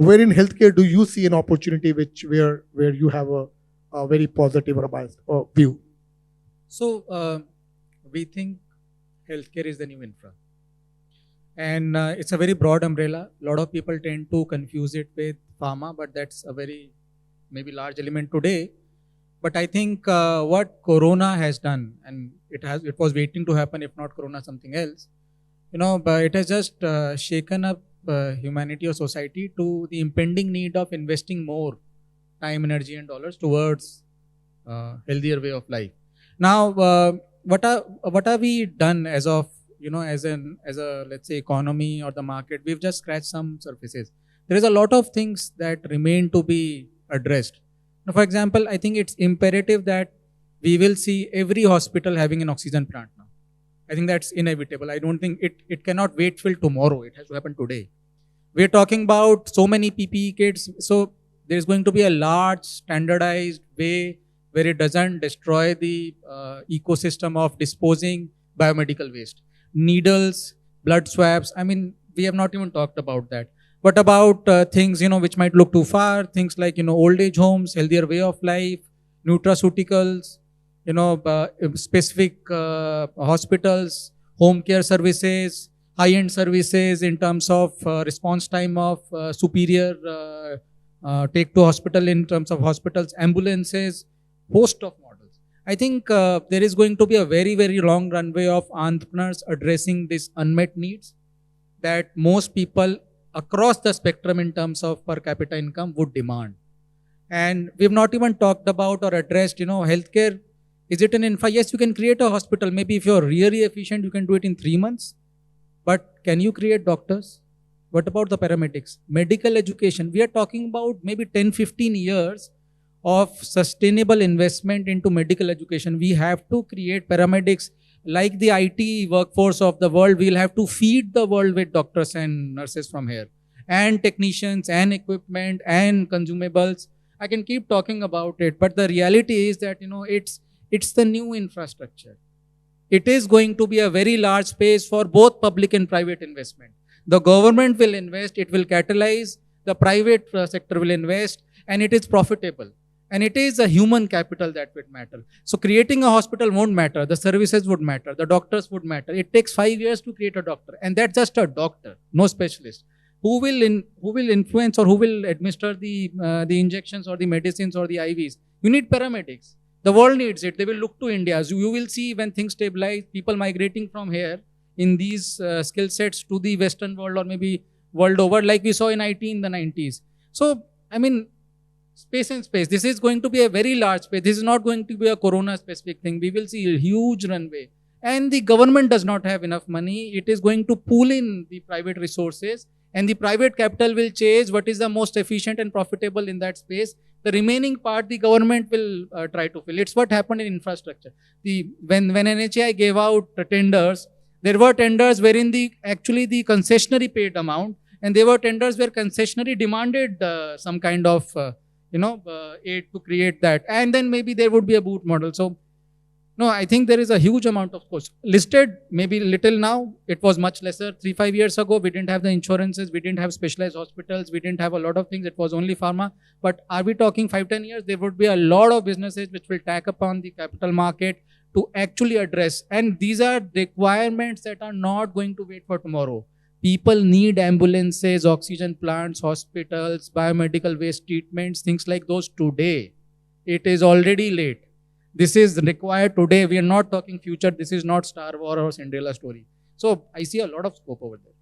where in healthcare do you see an opportunity where you have a very positive or a biased view? So we think healthcare is the new infra, and it's a very broad umbrella. A lot of people tend to confuse it with pharma, but that's a very maybe large element today. But I think what Corona has done, and it was waiting to happen, if not Corona, something else. But it has just shaken up humanity or society to the impending need of investing more time, energy, and dollars towards healthier way of life. Now, what are we done as of as a let's say economy or the market? We've just scratched some surfaces. There is a lot of things that remain to be addressed. Now, for example, I think it's imperative that we will see every hospital having an oxygen plant now. I think that's inevitable. I don't think it cannot wait till tomorrow. It has to happen today. We're talking about so many PPE kits. So there's going to be a large standardized way where it doesn't destroy the ecosystem of disposing biomedical waste. Needles, blood swabs. I mean, we have not even talked about that. What about things, which might look too far? Things like, old age homes, healthier way of life, nutraceuticals, specific hospitals, home care services, high-end services in terms of response time of superior take to hospital in terms of hospitals, ambulances, host of models. I think there is going to be a very, very long runway of entrepreneurs addressing these unmet needs that most people across the spectrum in terms of per capita income would demand. And we've not even talked about or addressed, healthcare. Is it an infra? Yes, you can create a hospital. Maybe if you're really efficient, you can do it in 3 months. But can you create doctors? What about the paramedics? Medical education. We are talking about maybe 10, 15 years of sustainable investment into medical education. We have to create paramedics like the IT workforce of the world. We'll have to feed the world with doctors and nurses from here, and technicians and equipment and consumables. I can keep talking about it, but the reality is that, it's the new infrastructure. It is going to be a very large space for both public and private investment. The government will invest, it will catalyze, the private sector will invest, and it is profitable. And it is a human capital that would matter. So creating a hospital won't matter. The services would matter. The doctors would matter. It takes 5 years to create a doctor. And that's just a doctor, no specialist. Who will influence or who will administer the injections or the medicines or the IVs? You need paramedics. The world needs it. They will look to India. So you will see when things stabilize, people migrating from here in these skill sets to the Western world or maybe world over, like we saw in IT in the 90s. So, I mean, space and space. This is going to be a very large space. This is not going to be a Corona specific thing. We will see a huge runway. And the government does not have enough money. It is going to pull in the private resources, and the private capital will chase what is the most efficient and profitable in that space. The remaining part, the government will try to fill. It's what happened in infrastructure. When NHAI gave out tenders, there were tenders wherein actually the concessionary paid amount, and there were tenders where concessionary demanded some kind of aid to create that, and then maybe there would be a boot model. So no, I think there is a huge amount of course. Listed, maybe little now, it was much lesser. 3-5 years ago, we didn't have the insurances, we didn't have specialized hospitals, we didn't have a lot of things, it was only pharma. But are we talking 5-10 years? There would be a lot of businesses which will tack upon the capital market to actually address. And these are requirements that are not going to wait for tomorrow. People need ambulances, oxygen plants, hospitals, biomedical waste treatments, things like those today. It is already late. This is required today. We are not talking future. This is not Star Wars or Cinderella story. So I see a lot of scope over there.